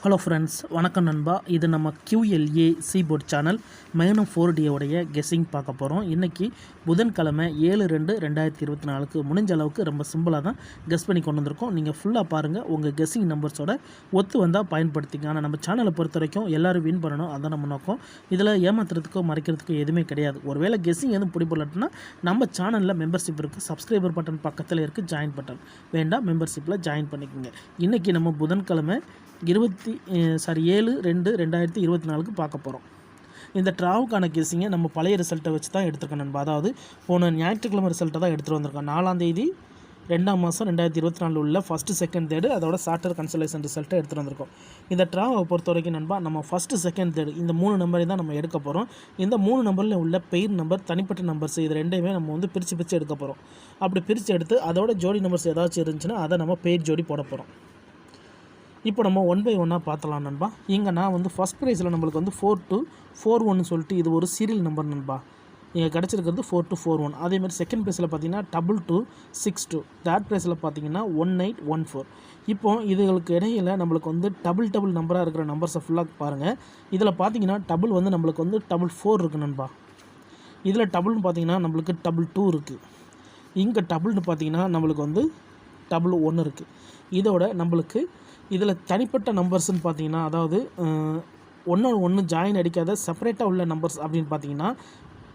Hello friends, வணக்கம் நண்பா. இது நம்ம QLA சீபோர்ட் சேனல் மைனம் 4D உடைய கெஸ்ஸிங் பார்க்க போகிறோம். இன்றைக்கி புதன்கிழமை 7/2/2024 முடிஞ்ச அளவுக்கு ரொம்ப சிம்பிளாக தான் கெஸ் பண்ணி கொண்டு வந்திருக்கோம். நீங்கள் ஃபுல்லாக பாருங்கள், உங்கள் கெஸ்ஸிங் நம்பர்ஸோட ஒத்து வந்தால் பயன்படுத்திங்க. ஆனால் நம்ம சேனலை பொறுத்த வரைக்கும் எல்லோரும் வின் பண்ணணும், அதான் நம்ம நோக்கம். இதில் ஏமாத்துறதுக்கோ மறைக்கிறதுக்கோ எதுவுமே கிடையாது. ஒருவேளை கெஸ்ஸிங் எதுவும் பிடிப்படலன்னா நம்ம சேனலில் மெம்பர்ஷிப் இருக்குது, சப்ஸ்கிரைபர் பட்டன் பக்கத்தில் இருக்குது, ஜாயின் பட்டன் வேண்டாம், மெம்பர்ஷிப்பில் ஜாயின் பண்ணிக்கோங்க. இன்றைக்கி நம்ம புதன்கிழமை 7/2/2024 பார்க்க போகிறோம். இந்த ட்ராவுக்கான கெஸ்ஸிங்கை நம்ம பழைய ரிசல்ட்டை வச்சு தான் எடுத்துருக்கோம் நண்பா. அதாவது போன ஞாயிற்றுக்கிழமை ரிசல்ட்டை தான் எடுத்துகிட்டு வந்திருக்கோம். 4ஆம் தேதி 2ஆம் மாதம் 2024 உள்ள ஃபஸ்ட்டு செகண்ட் தேர்டு அதோட சார்ட்டர் கன்சலேஷன் ரிசல்ட்டை எடுத்துகிட்டு வந்திருக்கோம். இந்த ட்ராவை பொறுத்த வரைக்கும் நண்பா, நம்ம ஃபஸ்ட்டு செகண்ட் தேர்டு இந்த 3 நம்பரை தான் நம்ம எடுக்க போகிறோம். இந்த 3 நம்பரில் உள்ள பெயர் நம்பர், தனிப்பட்ட நம்பர்ஸ், இது ரெண்டையுமே நம்ம வந்து பிரித்து எடுக்க போகிறோம். அப்படி பிரித்து எடுத்து அதோட ஜோடி நம்பர்ஸ் ஏதாச்சும் இருந்துச்சுன்னா அதை நம்ம பெயர் ஜோடி போட போகிறோம். இப்போ நம்ம 1 by 1 பார்த்துலாம் நண்பா. இங்கே நான் வந்து ஃபஸ்ட் ப்ரைஸில் நம்மளுக்கு வந்து 4241 சொல்லிட்டு இது ஒரு சீரியல் நம்பர் நண்பா. இங்கே கிடச்சிருக்கிறது 4241. அதேமாதிரி செகண்ட் ப்ரைஸில் பார்த்தீங்கன்னா 2262. தேர்ட் ப்ரைஸில் பார்த்தீங்கன்னா 1814. இப்போ இதுகளுக்கு இடையில் நம்மளுக்கு வந்து டபுள் நம்பராக இருக்கிற நம்பர்ஸை ஃபுல்லாக பாருங்கள். இதில் பார்த்தீங்கன்னா டபுள் வந்து நம்மளுக்கு வந்து 4 இருக்குது நண்பா. இதில் டபுள்னு பார்த்தீங்கன்னா நம்மளுக்கு 2 இருக்குது. இங்கே டபுள்னு பார்த்தீங்கன்னா நம்மளுக்கு வந்து 1 இருக்குது. இதோட நம்மளுக்கு இதில் தனிப்பட்ட நம்பர்ஸ்ன்னு பார்த்தீங்கன்னா, அதாவது ஒன்றோட ஒன்று ஜாயின் அடிக்காத செப்பரேட்டாக உள்ள நம்பர்ஸ் அப்படின்னு பார்த்தீங்கன்னா,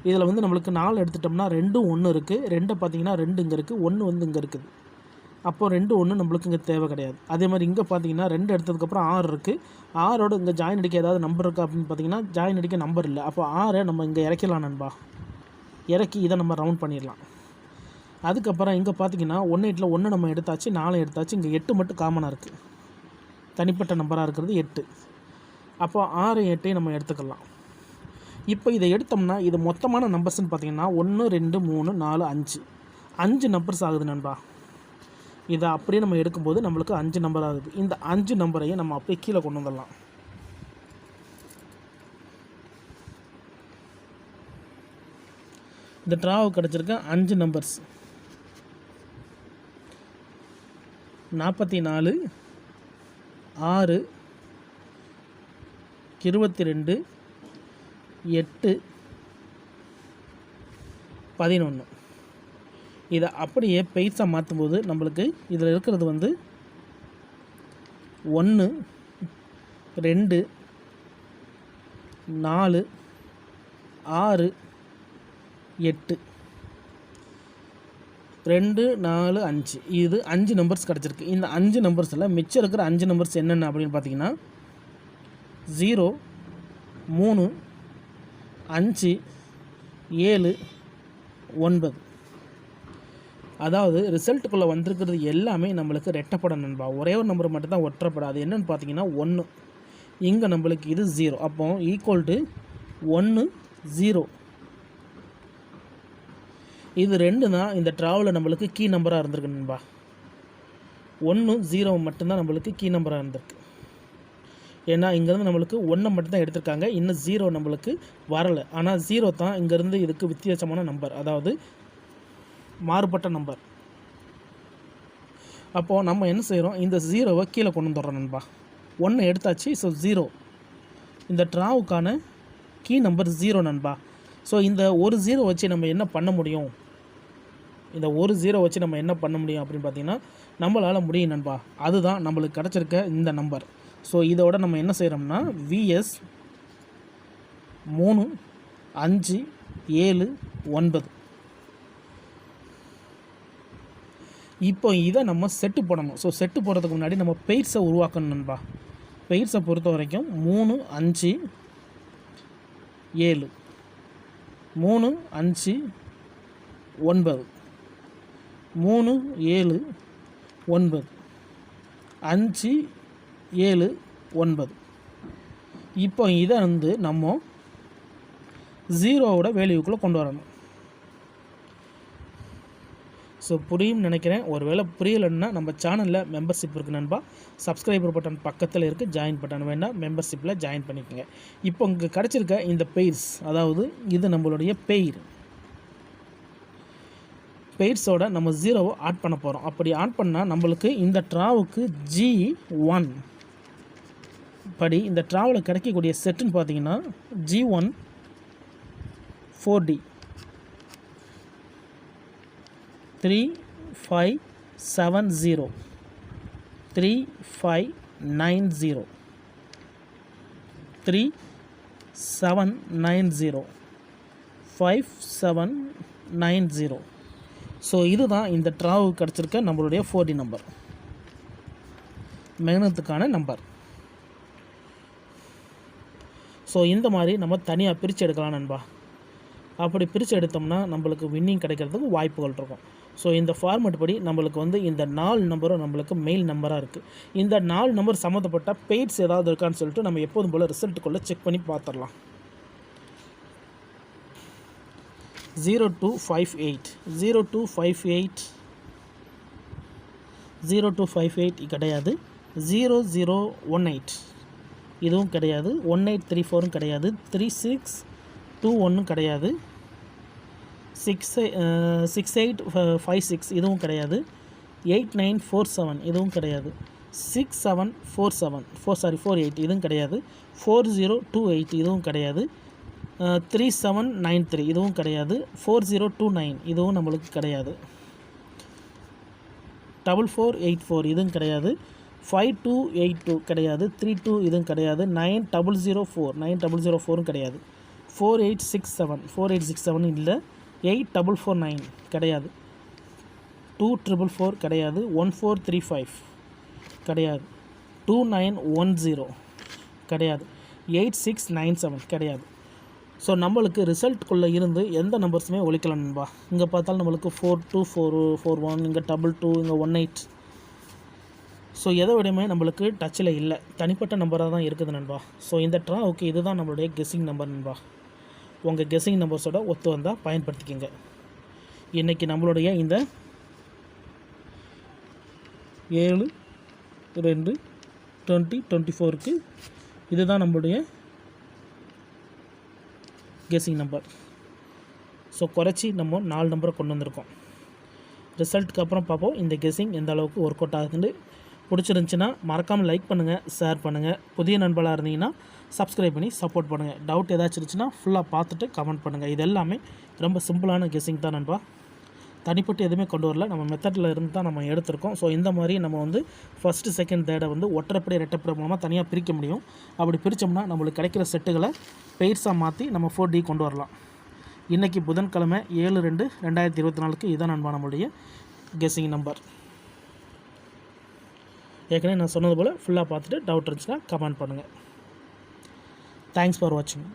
இதில் வந்து நம்மளுக்கு 4 எடுத்துட்டோம்னா 2 1 இருக்குது. 2 பார்த்தீங்கன்னா 2 இங்கே இருக்குது, 1 வந்து இங்கே இருக்குது. அப்போது 2 1 நம்மளுக்கு இங்கே தேவை கிடையாது. அதே மாதிரி இங்கே பார்த்தீங்கன்னா 2 எடுத்ததுக்கப்புறம் 6 இருக்குது. 6ஓட இங்கே ஜாயின் அடிக்க ஏதாவது நம்பர் இருக்கா அப்படின்னு பார்த்தீங்கன்னா ஜாயின் அடிக்க நம்பர் இல்லை. அப்போ 6 நம்ம இங்கே இறக்கலாம் நண்பா. இறக்கி இதை நம்ம ரவுண்ட் பண்ணிடலாம். அதுக்கப்புறம் இங்கே பார்த்தீங்கன்னா 18ல் 1 நம்ம எடுத்தாச்சு, 4 எடுத்தாச்சு. இங்கே 8 மட்டும் காமனாக இருக்குது, தனிப்பட்ட நம்பராக இருக்கிறது 8. அப்போ 6 8 நம்ம எடுத்துக்கலாம். இப்போ இதை எடுத்தோம்னா இது மொத்தமான நம்பர்ஸ்ன்னு பார்த்தீங்கன்னா 1 2 3 4 5 நம்பர்ஸ் ஆகுது நண்பா. இதை அப்படியே நம்ம எடுக்கும்போது நம்மளுக்கு 5 நம்பர் ஆகுது. இந்த 5 நம்பரையும் நம்ம அப்படியே கீழே கொண்டு வந்துடலாம். இந்த ட்ராவு கிடச்சிருக்க 5 நம்பர்ஸ் 44 6 22 8 11. இதை அப்படியே பெய்ஸாக மாற்றும்போது நம்மளுக்கு இதில் இருக்கிறது வந்து 1 2 4 6 8 2 4 5. இது 5 நம்பர்ஸ் கிடச்சிருக்கு. இந்த 5 நம்பர்ஸில் மிச்சம் இருக்கிற 5 நம்பர்ஸ் என்னென்ன அப்படின்னு பார்த்தீங்கன்னா 0 3 5 7 9. அதாவது ரிசல்ட்டுக்குள்ளே வந்திருக்கிறது எல்லாமே நம்மளுக்கு ரெட்டப்படம் நண்பா. ஒரே ஒரு நம்பர் மட்டும் தான் ஒற்றைப்படம். அது என்னென்னு பார்த்தீங்கன்னா 1. இங்கே நம்மளுக்கு இது 0. அப்போ ஈக்குவல் டு 1 0. இது 2 தான் இந்த ட்ராவில் நம்மளுக்கு கீ நம்பராக இருந்திருக்கு நண்பா. 1 0 மட்டும்தான் நம்மளுக்கு கீ நம்பராக இருந்திருக்கு. ஏன்னா இங்கேருந்து நம்மளுக்கு 1 மட்டும்தான் எடுத்திருக்காங்க, இன்னும் 0 நம்மளுக்கு வரலை. ஆனால் 0 தான் இங்கேருந்து இதுக்கு வித்தியாசமான நம்பர், அதாவது மாறுபட்ட நம்பர். அப்போது நம்ம என்ன செய்கிறோம், இந்த 0வை கீழே கொண்டு வந்துடுறோம் நண்பா. 1 எடுத்தாச்சு. ஸோ 0 இந்த ட்ராவுக்கான கீ நம்பர் 0 நண்பா. ஸோ இந்த ஒரு 0 வச்சு நம்ம என்ன பண்ண முடியும், இந்த ஒரு 0 வச்சு நம்ம என்ன பண்ண முடியும் அப்படின்னு பார்த்தீங்கன்னா நம்மளால் முடியும் நண்பா. அதுதான் நம்மளுக்கு கிடச்சிருக்க இந்த நம்பர். ஸோ இதோட நம்ம என்ன செய்கிறோம்னா VS 3 5 7 9. இப்போ இதை நம்ம செட்டு போடணும். ஸோ செட்டு போடுறதுக்கு முன்னாடி நம்ம பெயர்ஸை உருவாக்கணும் நண்பா. பெயர்ஸை பொறுத்த வரைக்கும் 3 5 7 3 5 9 3 7 9 5 7 9. இப்போ இதை வந்து நம்ம 0வோட வேல்யூக்குள்ளே கொண்டு வரணும். ஸோ புரியும் நினைக்கிறேன். ஒருவேளை புரியலைன்னா நம்ம சேனலில் மெம்பர்ஷிப் இருக்குது நண்பா. சப்ஸ்கிரைபர் பட்டன் பக்கத்தில் இருக்குது, ஜாயின் பட்டன் வேண்டாம், மெம்பர்ஷிப்பில் ஜாயின் பண்ணிக்கோங்க. இப்போ இங்கே கிடச்சிருக்க இந்த பெயர்ஸ், அதாவது இது நம்மளுடைய பெயர். பெயர்ஸோட நம்ம 0வை ஆட் பண்ண போகிறோம். அப்படி ஆட் பண்ணால் நம்மளுக்கு இந்த ட்ராவுக்கு G1 படி இந்த ட்ராவில் கிடைக்கக்கூடிய செட்டுன்னு பார்த்தீங்கன்னா G1 4D 3570 3590 3790 5790. ஸோ இதுதான் இந்த ட்ராவுக்கு கிடச்சிருக்க நம்மளுடைய 4D நம்பர், மேக்னத்துக்கான நம்பர். ஸோ இந்த மாதிரி நம்ம தனியாக பிரித்து எடுக்கலாம் நண்பா. அப்படி பிரித்து எடுத்தோம்னா நம்மளுக்கு வின்னிங் கிடைக்கிறதுக்கு வாய்ப்புகள் இருக்கும். ஸோ இந்த ஃபார்மேட் படி நம்மளுக்கு வந்து இந்த 4 நம்பரும் நம்மளுக்கு மெயில் நம்பராக இருக்குது. இந்த 4 நம்பர் சம்மந்தப்பட்ட பெய்ட்ஸ் ஏதாவது இருக்கான்னு சொல்லிட்டு நம்ம எப்போதும் போல் ரிசல்ட்டுக்குள்ளே செக் பண்ணி பார்த்துடலாம். 0258 0258 0258 கிடையாது. 0018 இதுவும் கிடையாது. 1834 கிடையாது. 3621 கிடையாது. 6856 இதுவும் கிடையாது. 8947 இதுவும் கிடையாது. 6748 இதுவும் கிடையாது. 4028 இதுவும் கிடையாது. 3793 இதுவும் கிடையாது. 4029 இதுவும் நம்மளுக்கு கிடையாது. 4484 இதுவும் கிடையாது. 5282 கிடையாது. 32 இதுவும் கிடையாது. 9004 கிடையாது. 4867 இல்லை. 8449 கிடையாது. 2444 கிடையாது. 1435 கிடையாது. 2910 கிடையாது. 8697 கிடையாது. ஸோ நம்மளுக்கு ரிசல்ட்டுக்குள்ளே இருந்து எந்த நம்பர்ஸுமே ஒழிக்கலாம் நண்பா. இங்கே பார்த்தாலும் நம்மளுக்கு 4241, இங்கே 22, இங்கே 18. ஸோ எதை விடையுமே நம்மளுக்கு டச்சில் இல்லை, தனிப்பட்ட நம்பராக தான் இருக்குது நண்பா. ஸோ இந்த ட்ராவுக்கு இதுதான் நம்மளுடைய கெஸ்ஸிங் நம்பர் நண்பா. உங்கள் கெஸ்ஸிங் நம்பர்ஸோட ஒத்து வந்தால் பயன்படுத்திக்கங்க. இன்றைக்கி நம்மளுடைய இந்த 7/2/2024க்கு இதுதான் நம்மளுடைய கெஸ்ஸிங் நம்பர். ஸோ குறைச்சி நம்ம 4 நம்பரை கொண்டு வந்திருக்கோம். ரிசல்ட்டுக்கு அப்புறம் பார்ப்போம் இந்த கெஸ்ஸிங் எந்த அளவுக்கு ஒர்க் அவுட் ஆகுதுன்னு. பிடிச்சிருந்துச்சின்னா மறக்காமல் லைக் பண்ணுங்கள், ஷேர் பண்ணுங்கள். புதிய நண்பர்களாக இருந்தீங்கன்னா சப்ஸ்கிரைப் பண்ணி சப்போர்ட் பண்ணுங்கள். டவுட் ஏதாச்சும் இருந்துச்சுன்னா ஃபுல்லாக பார்த்துட்டு கமெண்ட் பண்ணுங்கள். இது எல்லாமே ரொம்ப சிம்பிளான கெஸ்ஸிங் தான் நண்பா. தனிப்பட்டு எதுவுமே கொண்டு வரல, நம்ம மெத்தடில் இருந்து தான் நம்ம எடுத்திருக்கோம். ஸோ இந்த மாதிரி நம்ம வந்து ஃபஸ்ட்டு செகண்ட் தேர்டை வந்து ஒற்றைப்படை ரெட்டைப்படை மூலமாக தனியாக பிரிக்க முடியும். அப்படி பிரித்தோம்னா நம்மளுக்கு கிடைக்கிற செட்டுகளை பெய்ட்ஸாக மாற்றி நம்ம 4D கொண்டு வரலாம். இன்றைக்கி புதன்கிழமை 7/2/2024க்கு இதுதான் நண்பா நம்மளுடைய கெஸ்ஸிங் நம்பர். ஏற்கனவே நான் சொன்னது போல் ஃபுல்லாக பார்த்துட்டு டவுட் இருந்துச்சுன்னா கமெண்ட் பண்ணுங்கள். தேங்க்ஸ் ஃபார் வாட்சிங்.